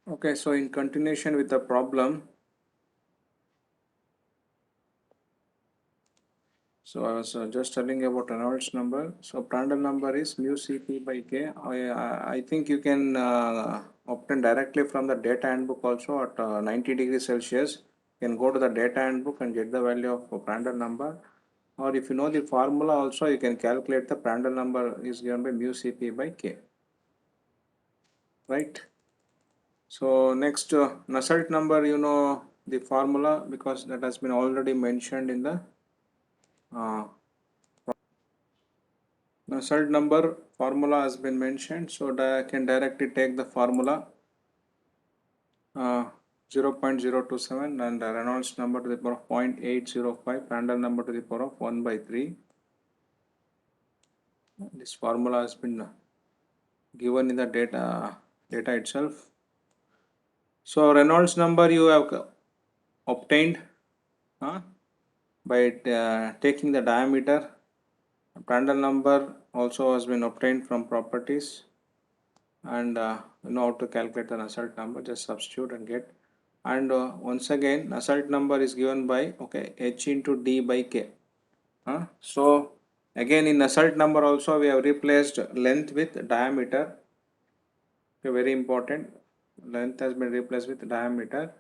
Okay, so in continuation with the problem, so I was just telling about Reynolds number. So Prandtl number is mu Cp by K. I think you can obtain directly from the data handbook also at 90 degrees Celsius. You can go to the data handbook and get the value of Prandtl number. Or if you know the formula also, you can calculate the Prandtl number is given by mu Cp by K. Right? So next Nusselt number, you know the formula because that has been already mentioned in the uh, Nusselt number formula has been mentioned. So I can directly take the formula 0.027 and Reynolds number to the power of 0.805, Prandtl number to the power of 1 by 3. This formula has been given in the data itself. So Reynolds number you have obtained by taking the diameter. Prandtl number also has been obtained from properties, and you know how to calculate the Nusselt number. Just substitute and get. And once again, Nusselt number is given by h into d by k. So again in Nusselt number also we have replaced length with diameter. Okay, very important. Length has been replaced with diameter.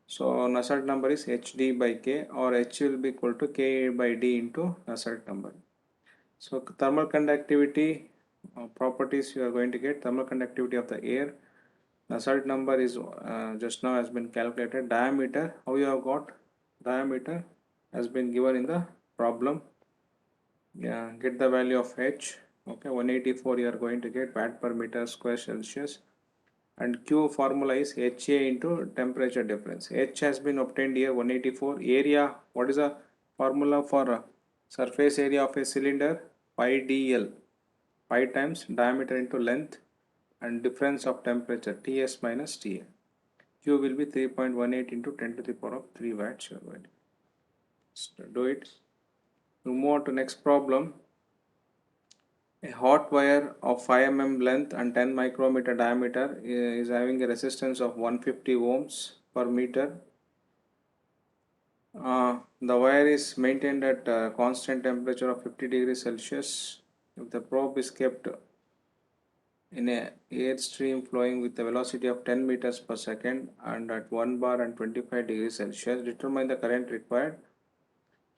So Nusselt number is hd by k, or h will be equal to k by d into Nusselt number. So thermal conductivity properties you are going to get thermal conductivity of the air. Nusselt number is just now has been calculated. Diameter, how you have got diameter has been given in the problem. Yeah, get the value of h. Okay, 184 you are going to get watt per meter square Celsius. And Q formula is HA into temperature difference. H has been obtained here 184. Area, what is the formula for surface area of a cylinder? Pi dl. Pi times diameter into length and difference of temperature Ts minus Ta. Q will be 3.18 into 10 to the power of 3 watts. You are going to do it. We move on to next problem. A hot wire of 5 mm length and 10 micrometer diameter is having a resistance of 150 ohms per meter. The wire is maintained at a constant temperature of 50 degrees Celsius. If the probe is kept in a air stream flowing with a velocity of 10 meters per second and at 1 bar and 25 degrees Celsius, determine the current required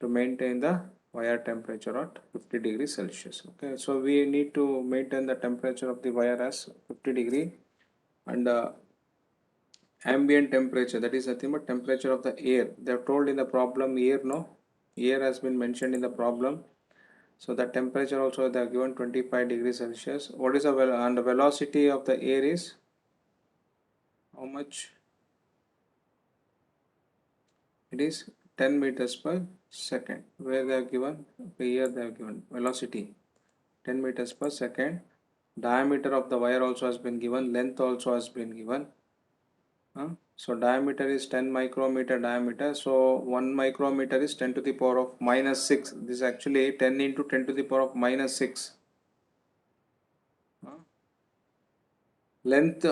to maintain the wire temperature at 50 degrees Celsius. Okay, so we need to maintain the temperature of the wire as 50 degree, and ambient temperature, that is nothing but temperature of the air. They have told in the problem air, no, air has been mentioned in the problem. So the temperature also they have given 25 degrees Celsius. What is the and the velocity of the air is how much? It is 10 meters per second. Where they have given, here they have given velocity 10 meters per second. Diameter of the wire also has been given, length also has been given. So diameter is 10 micrometer diameter. So 1 micrometer is 10 to the power of minus 6. This is actually 10 into 10 to the power of minus 6. Length,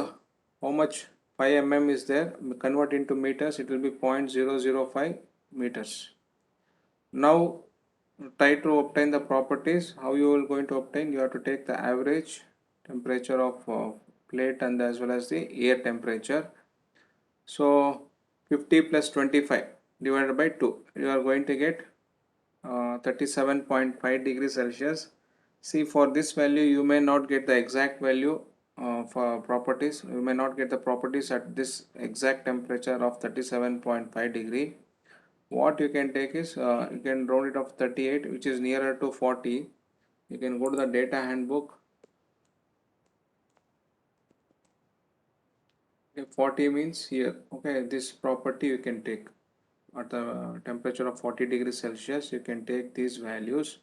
how much? 5 mm is there. Convert into meters, it will be 0.005 meters. Now try to obtain the properties. How you are going to obtain? You have to take the average temperature of plate and as well as the air temperature. So 50 plus 25 divided by 2, you are going to get 37.5 degrees Celsius. See, for this value you may not get the exact value for properties. You may not get the properties at this exact temperature of 37.5 degree. What you can take is you can round it off 38, which is nearer to 40. You can go to the data handbook. 40 means here. Okay, this property you can take at the temperature of 40 degrees Celsius. You can take these values.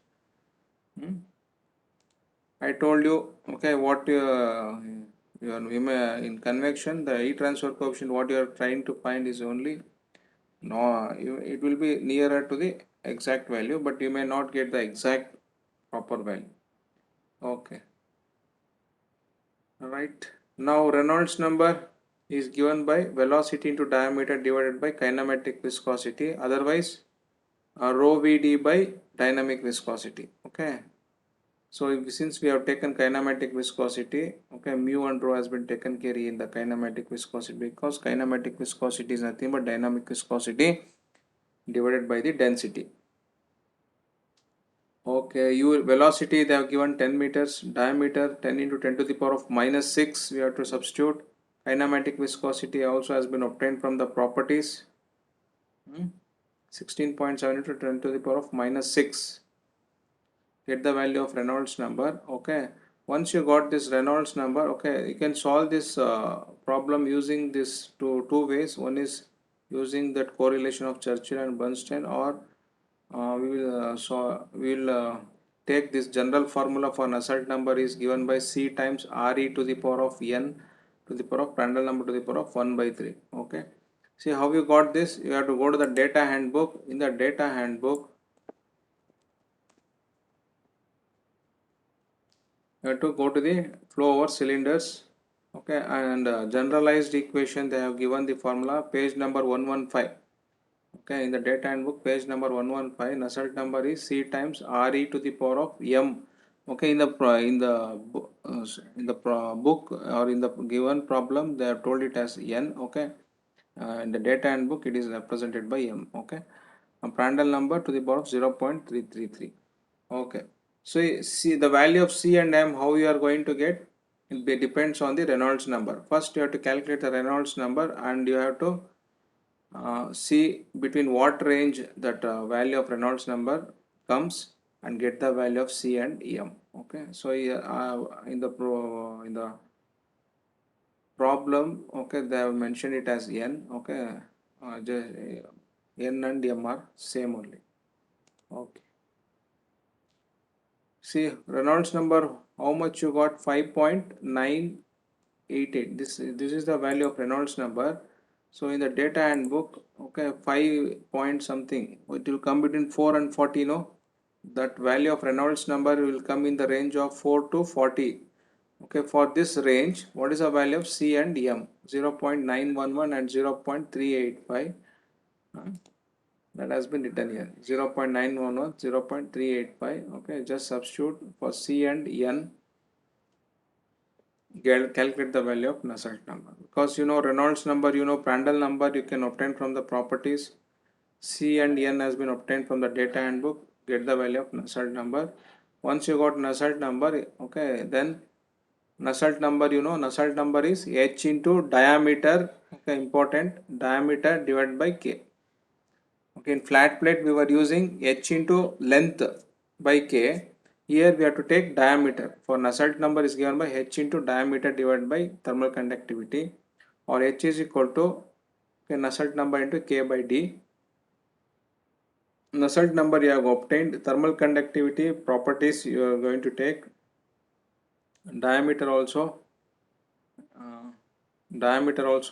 I told you, okay, what in convection, the heat transfer coefficient, what you are trying to find is only, no, it will be nearer to the exact value, but you may not get the exact proper value. Okay. All right. Now Reynolds number, is given by velocity into diameter divided by kinematic viscosity, otherwise rho Vd by dynamic viscosity. Okay, so since we have taken kinematic viscosity, okay, mu and rho has been taken care in the kinematic viscosity, because kinematic viscosity is nothing but dynamic viscosity divided by the density. Okay, you velocity they have given 10 meters, diameter 10 into 10 to the power of minus 6, we have to substitute. Kinematic viscosity also has been obtained from the properties. 16.7 into 10 to the power of minus 6. Get the value of Reynolds number. Okay, once you got this Reynolds number, okay, you can solve this problem using this two ways. One is using that correlation of Churchill and Bernstein, or we will take this general formula for Nusselt number is given by C times Re to the power of n to the power of Prandtl number to the power of 1 by 3. Okay, see how you got this. You have to go to the data handbook. In the data handbook, you have to go to the flow over cylinders. Okay, and generalized equation they have given the formula, page number 115. Okay, in the data handbook, page number 115, Nusselt number is C times Re to the power of m. Okay, in the book or in the given problem, they have told it as n. Okay, in the data handbook, it is represented by m. Okay, a Prandtl number to the power of 0.333. Okay, so see the value of C and m, how you are going to get, it depends on the Reynolds number. First, you have to calculate the Reynolds number, and you have to see between what range that value of Reynolds number comes, and get the value of C and M. Okay, so in the problem, okay, they have mentioned it as N. Okay, N and M are same only. Okay, see Reynolds number, how much you got? 5.988. This is the value of Reynolds number. So in the data handbook, okay, 5 point something, it will come between 4 and 40. No, that value of Reynolds number will come in the range of 4 to 40. Okay, for this range, what is the value of C and M? 0.911 and 0.385. That has been written here. 0.911, 0.385. Okay, just substitute for C and N. Calculate the value of Nusselt number, because you know Reynolds number, you know Prandtl number, you can obtain from the properties. C and N has been obtained from the data handbook. Get the value of Nusselt number. Once you got Nusselt number, okay, then Nusselt number, you know Nusselt number is H into diameter. Okay, important, diameter divided by K. Okay, in flat plate we were using H into length by K. Here we have to take diameter. For Nusselt number is given by H into diameter divided by thermal conductivity, or H is equal to, okay, Nusselt number into K by D. Nusselt number you have obtained, thermal conductivity properties you are going to take, diameter also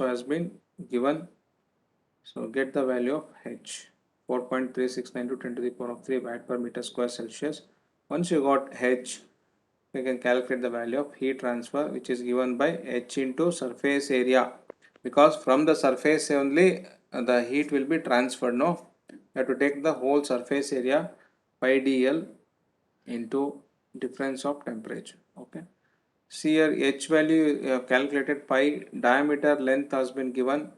has been given. So get the value of H, 4.369 to 10 to the power of 3 watt per meter square Celsius. Once you got H, we can calculate the value of heat transfer, which is given by H into surface area, because from the surface only the heat will be transferred. No, you have to take the whole surface area, pi dl into difference of temperature. Okay, see here H value you have calculated, pi, diameter, length has been given,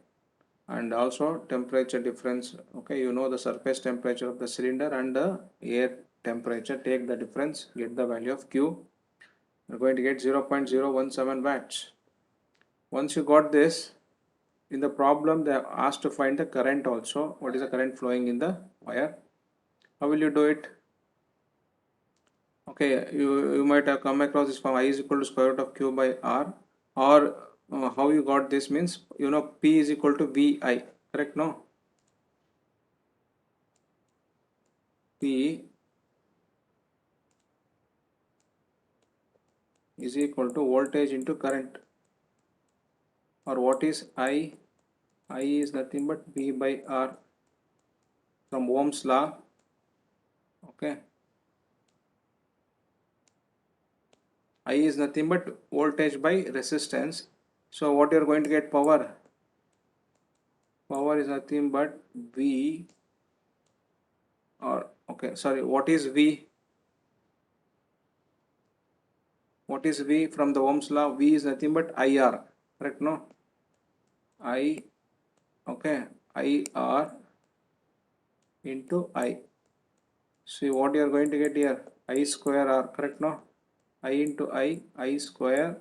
and also temperature difference. Okay, you know the surface temperature of the cylinder and the air temperature, take the difference, get the value of Q. You're going to get 0.017 watts. Once you got this, in the problem they are asked to find the current also. What is the current flowing in the wire? How will you do it? Okay, you might have come across this form, I is equal to square root of Q by R, or how you got this means, you know, P is equal to VI, correct? No, P is equal to voltage into current, or what is I? I is nothing but V by R from Ohm's law. Okay, I is nothing but voltage by resistance. So what you are going to get power? Power is nothing but V, or okay, sorry, what is V? What is V from the Ohm's law? V is nothing but IR, correct? No? I, okay, IR into I. See what you are going to get here? I square R, correct? No? I into I square,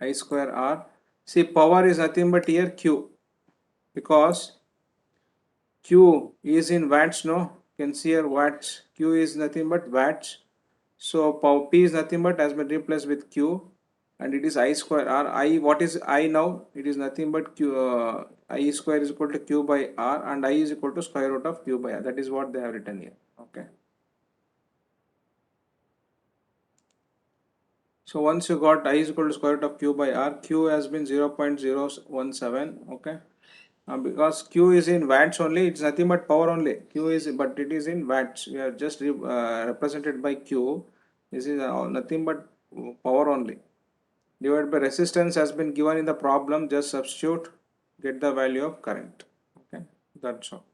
I square R. See, power is nothing but here Q, because Q is in watts, no? You can see here watts. Q is nothing but watts. So power P is nothing but has been replaced with Q, and it is I square R. I, what is I now? It is nothing but Q. I square is equal to Q by R, and I is equal to square root of Q by R. That is what they have written here. Okay. So once you got I is equal to square root of Q by R, Q has been 0.017. Okay. Because Q is in watts only, it's nothing but power only. Q is, but it is in watts. We are just represented by Q. This is nothing but power only. Divided by resistance has been given in the problem. Just substitute, get the value of current. Okay, that's all.